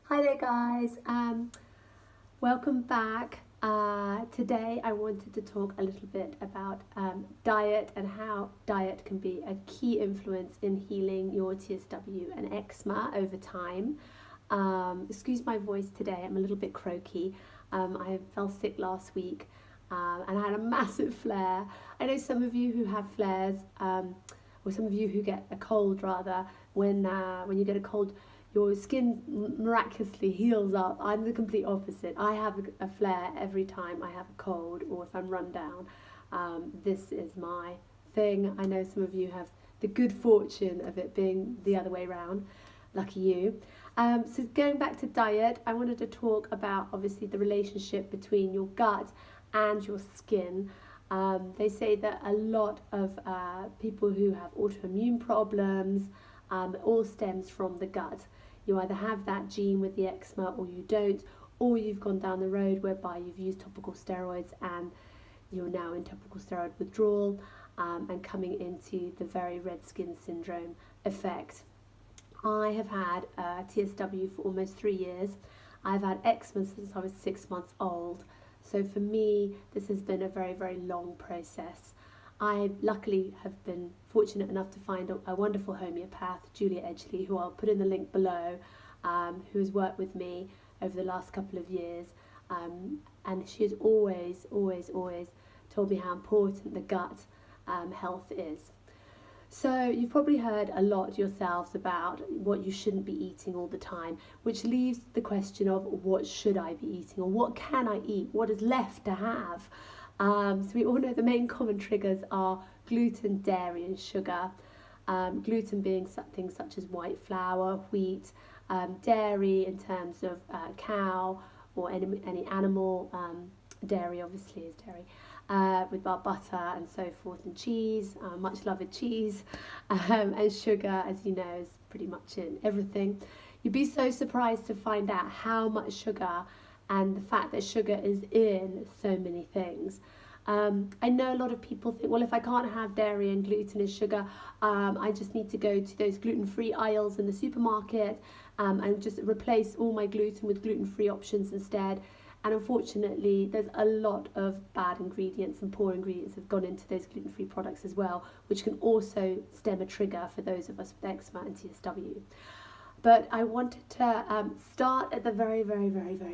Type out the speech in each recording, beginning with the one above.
Hi there guys, welcome back. Today I wanted to talk a little bit about diet and how diet can be a key influence in healing your TSW and eczema over time. Excuse my voice today, I'm a little bit croaky. I fell sick last week and I had a massive flare. I know some of you who have flares, or some of you who get a cold rather, when you get a cold, your skin miraculously heals up. I'm the complete opposite. I have a flare every time I have a cold or if I'm run down. This is my thing. I know some of you have the good fortune of it being the other way around. Lucky you. So going back to diet, I wanted to talk about obviously the relationship between your gut and your skin. They say that a lot of people who have autoimmune problems, it all stems from the gut. You either have that gene with the eczema or you don't, or you've gone down the road whereby you've used topical steroids and you're now in topical steroid withdrawal and coming into the very red skin syndrome effect. I have had TSW for almost 3 years. I've had eczema since I was 6 months old. So for me, this has been a very, very long process. I luckily have been fortunate enough to find a wonderful homeopath, Julia Edgley, who I'll put in the link below, who has worked with me over the last couple of years. And she has always told me how important the gut health is. So you've probably heard a lot yourselves about what you shouldn't be eating all the time, which leaves the question of what should I be eating or what can I eat, what is left to have. So we all know the main common triggers are gluten, dairy and sugar. Gluten being things such as white flour, wheat, dairy in terms of cow or any animal, dairy obviously is dairy, with our butter and so forth, and cheese, much loved cheese, and sugar, as you know, is pretty much in everything. You'd be so surprised to find out how much sugar and the fact that sugar is in so many things. I know a lot of people think, well, if I can't have dairy and gluten and sugar, I just need to go to those gluten-free aisles in the supermarket and just replace all my gluten with gluten-free options instead. And unfortunately, there's a lot of bad ingredients and poor ingredients have gone into those gluten-free products as well, which can also stem a trigger for those of us with eczema and TSW. But I wanted to start at the very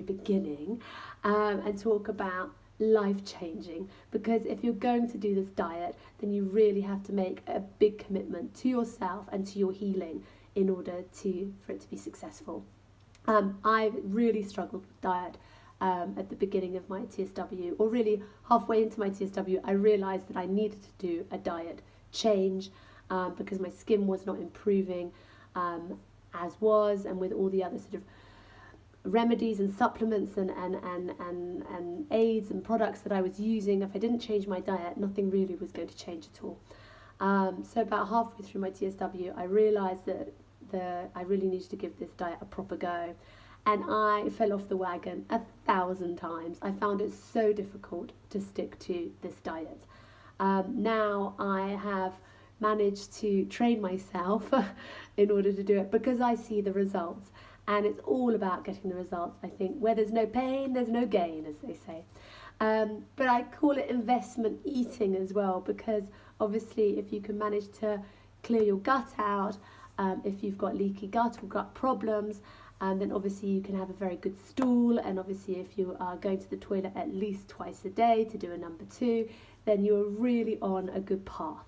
beginning and talk about life-changing, because if you're going to do this diet, then you really have to make a big commitment to yourself and to your healing in order for it to be successful. I really struggled with diet at the beginning of my TSW, or really halfway into my TSW. I realised that I needed to do a diet change because my skin was not improving as was, and with all the other sort of remedies and supplements and aids and products that I was using, if I didn't change my diet, nothing really was going to change at all. So about halfway through my TSW, I realised that I really needed to give this diet a proper go, and I fell off the wagon 1,000 times. I found it so difficult to stick to this diet. Now I have managed to train myself in order to do it because I see the results, and it's all about getting the results. I think where there's no pain, there's no gain, as they say. But I call it investment eating as well, because obviously if you can manage to clear your gut out, if you've got leaky gut or gut problems, then obviously you can have a very good stool, and obviously if you are going to the toilet at least twice a day to do a number 2, then you're really on a good path.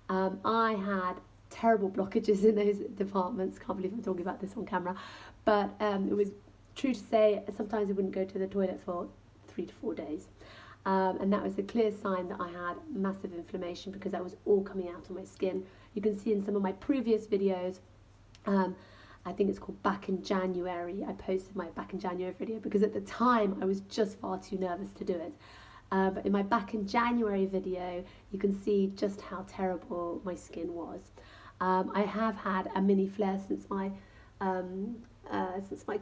I had terrible blockages in those departments. Can't believe I'm talking about this on camera, but it was true to say sometimes I wouldn't go to the toilet for 3 to 4 days, and that was a clear sign that I had massive inflammation, because that was all coming out on my skin. You can see in some of my previous videos, I think it's called Back in January, I posted my Back in January video because at the time I was just far too nervous to do it. But in my Back in January video, you can see just how terrible my skin was. I have had a mini flare since my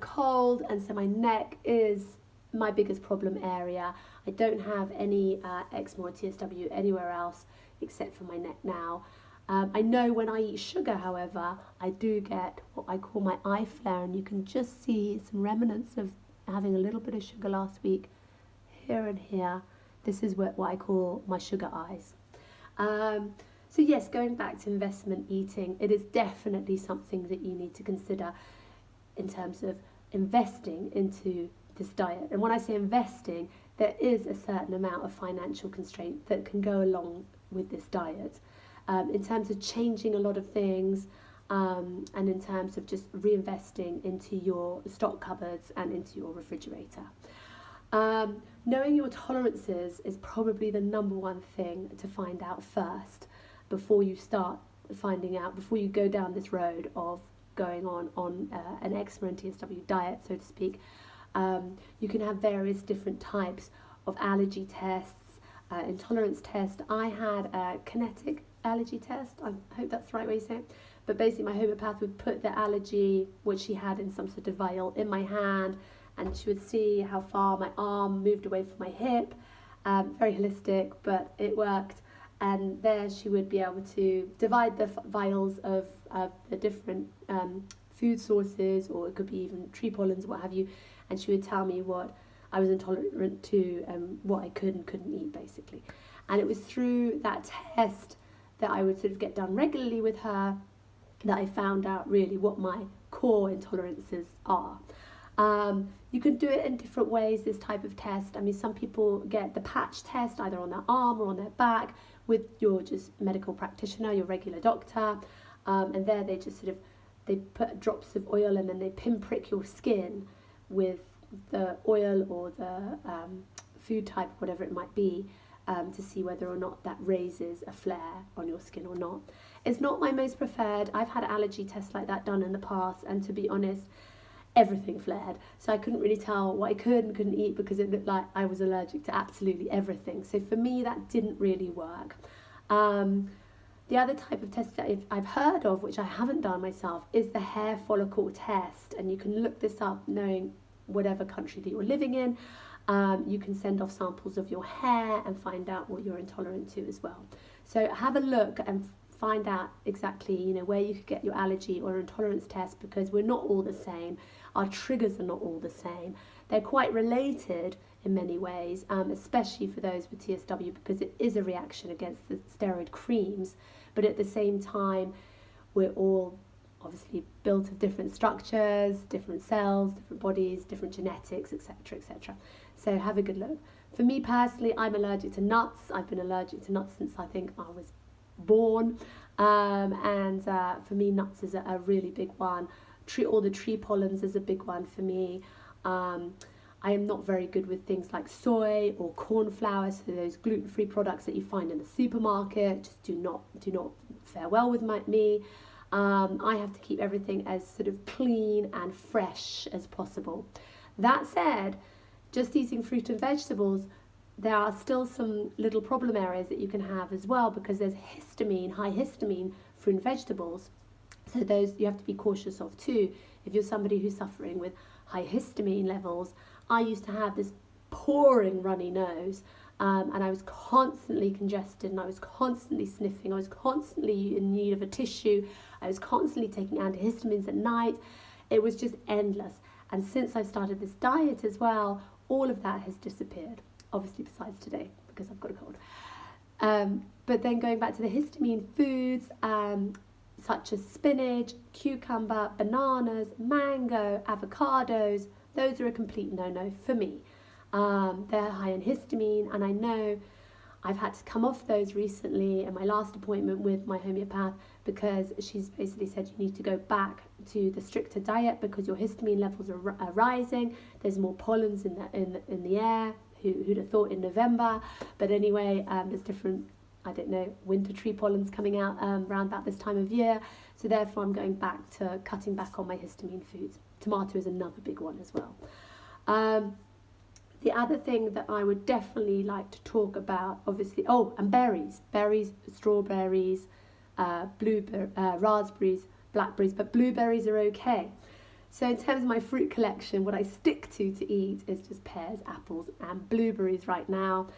cold, and so my neck is my biggest problem area. I don't have any eczema or TSW anywhere else except for my neck now. I know when I eat sugar, however, I do get what I call my eye flare, and you can just see some remnants of having a little bit of sugar last week here and here. This is what I call my sugar eyes. So yes, going back to investment eating, it is definitely something that you need to consider in terms of investing into this diet. And when I say investing, there is a certain amount of financial constraint that can go along with this diet. In terms of changing a lot of things, and in terms of just reinvesting into your stock cupboards and into your refrigerator. Knowing your tolerances is probably the number one thing to find out first before you start finding out, before you go down this road of going on an eczema and TSW diet, so to speak. You can have various different types of allergy tests, intolerance tests. I had a kinetic allergy test. I hope that's the right way to say it. But basically my homeopath would put the allergy, which she had in some sort of vial, in my hand, and she would see how far my arm moved away from my hip. Very holistic, but it worked. And there she would be able to divide the vials of the different food sources, or it could be even tree pollens, what have you, and she would tell me what I was intolerant to and what I could and couldn't eat, basically. And it was through that test that I would sort of get done regularly with her that I found out really what my core intolerances are. You can do it in different ways, this type of test. I mean, some people get the patch test either on their arm or on their back with your just medical practitioner, your regular doctor, and there they just they put drops of oil and then they pinprick your skin with the oil or the food type, whatever it might be, to see whether or not that raises a flare on your skin or not. It's not my most preferred. I've had allergy tests like that done in the past, and to be honest, everything flared. So I couldn't really tell what I could and couldn't eat because it looked like I was allergic to absolutely everything. So for me, that didn't really work. The other type of test that I've heard of, which I haven't done myself, is the hair follicle test. And you can look this up knowing whatever country that you're living in. You can send off samples of your hair and find out what you're intolerant to as well. So have a look and find out exactly, where you could get your allergy or intolerance test, because we're not all the same. Our triggers are not all the same. They're quite related in many ways, especially for those with TSW, because it is a reaction against the steroid creams. But at the same time, we're all obviously built of different structures, different cells, different bodies, different genetics, etc., etc. So have a good look. For me personally, I'm allergic to nuts. I've been allergic to nuts since I think I was born, and for me nuts is a really big one. All the tree pollens is a big one for me. I am not very good with things like soy or corn flour, so those gluten-free products that you find in the supermarket just do not fare well with me. I have to keep everything as sort of clean and fresh as possible. That said, just eating fruit and vegetables, there are still some little problem areas that you can have as well, because there's high histamine fruit and vegetables. So those you have to be cautious of too. If you're somebody who's suffering with high histamine levels, I used to have this pouring runny nose, and I was constantly congested, and I was constantly sniffing, I was constantly in need of a tissue, I was constantly taking antihistamines at night. It was just endless. And since I've started this diet as well, all of that has disappeared. Obviously besides today, because I've got a cold. But then going back to the histamine foods, such as spinach, cucumber, bananas, mango, avocados, those are a complete no-no for me. They're high in histamine, and I know I've had to come off those recently in my last appointment with my homeopath, because she's basically said you need to go back to the stricter diet because your histamine levels are rising. There's more pollens in the air. Who'd have thought in November? But anyway, there's different, winter tree pollens coming out around about this time of year. So therefore I'm going back to cutting back on my histamine foods. Tomato is another big one as well. The other thing that I would definitely like to talk about, obviously, and berries, strawberries, raspberries, blackberries, but blueberries are okay. So in terms of my fruit collection, what I stick to eat is just pears, apples and blueberries right now.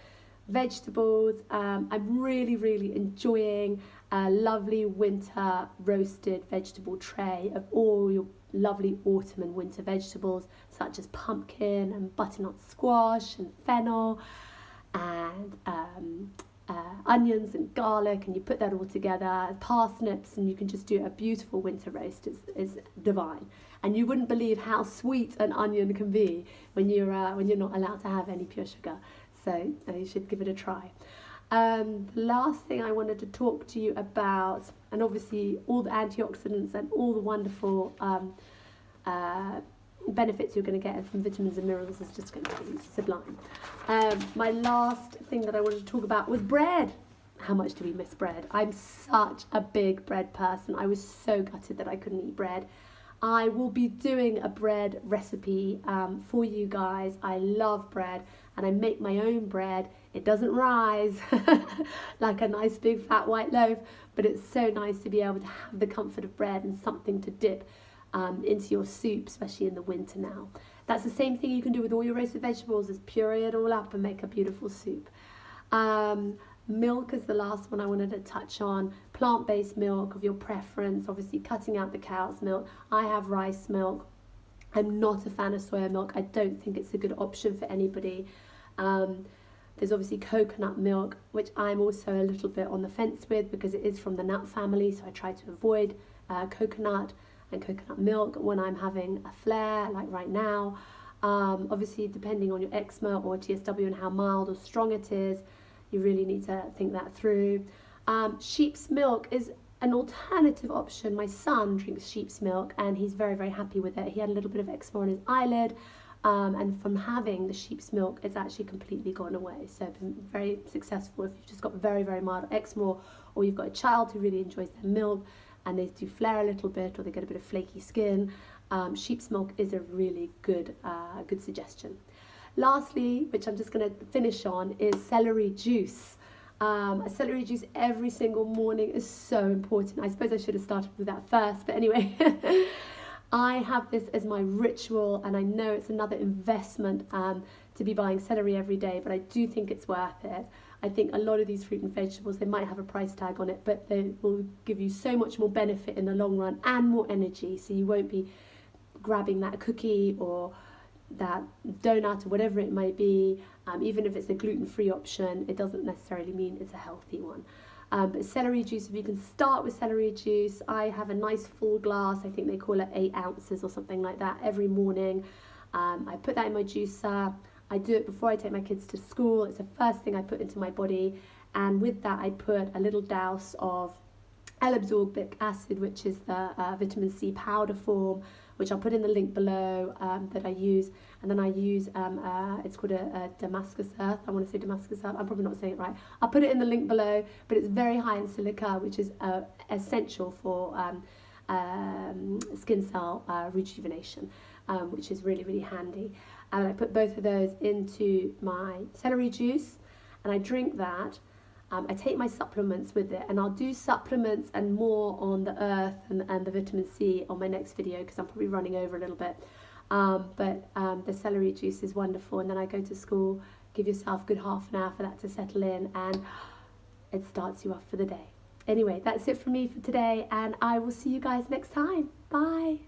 vegetables. I'm really enjoying a lovely winter roasted vegetable tray of all your lovely autumn and winter vegetables, such as pumpkin and butternut squash and fennel and onions and garlic, and you put that all together, parsnips, and you can just do a beautiful winter roast. It's divine, and you wouldn't believe how sweet an onion can be when you're not allowed to have any pure sugar. So you should give it a try. The last thing I wanted to talk to you about, and obviously all the antioxidants and all the wonderful benefits you're going to get from vitamins and minerals is just going to be sublime. My last thing that I wanted to talk about was bread. How much do we miss bread? I'm such a big bread person. I was so gutted that I couldn't eat bread. I will be doing a bread recipe for you guys. I love bread and I make my own bread. It doesn't rise like a nice big fat white loaf, but it's so nice to be able to have the comfort of bread and something to dip into your soup, especially in the winter now. That's the same thing you can do with all your roasted vegetables, is puree it all up and make a beautiful soup. Milk is the last one I wanted to touch on. Plant-based milk of your preference, obviously cutting out the cow's milk. I have rice milk. I'm not a fan of soya milk. I don't think it's a good option for anybody. There's obviously coconut milk, which I'm also a little bit on the fence with because it is from the nut family, so I try to avoid coconut and coconut milk when I'm having a flare, like right now. Obviously, depending on your eczema or TSW and how mild or strong it is, you really need to think that through. Sheep's milk is an alternative option. My son drinks sheep's milk and he's very happy with it. He had a little bit of eczema on his eyelid, and from having the sheep's milk, it's actually completely gone away. So been very successful if you've just got very mild eczema, or you've got a child who really enjoys their milk and they do flare a little bit or they get a bit of flaky skin. Sheep's milk is a really good suggestion. Lastly, which I'm just going to finish on, is celery juice. A celery juice every single morning is so important. I suppose I should have started with that first, but anyway. I have this as my ritual, and I know it's another investment to be buying celery every day, but I do think it's worth it. I think a lot of these fruit and vegetables, they might have a price tag on it, but they will give you so much more benefit in the long run and more energy, so you won't be grabbing that cookie or that donut or whatever it might be. Even if it's a gluten-free option, it doesn't necessarily mean it's a healthy one. But celery juice, if you can start with celery juice, I have a nice full glass, I think they call it 8 ounces or something like that, every morning. I put that in my juicer. I do it before I take my kids to school. It's the first thing I put into my body, and with that I put a little douse of L-ascorbic acid, which is the vitamin C powder form, which I'll put in the link below, that I use. And then I use, it's called a Damascus Earth. I want to say Damascus Earth. I'm probably not saying it right. I'll put it in the link below, but it's very high in silica, which is essential for skin cell rejuvenation, which is really handy. And I put both of those into my celery juice, and I drink that. I take my supplements with it, and I'll do supplements and more on the earth and the vitamin C on my next video because I'm probably running over a little bit. But the celery juice is wonderful, and then I go to school. Give yourself a good half an hour for that to settle in, and it starts you off for the day. Anyway, that's it from me for today, and I will see you guys next time. Bye.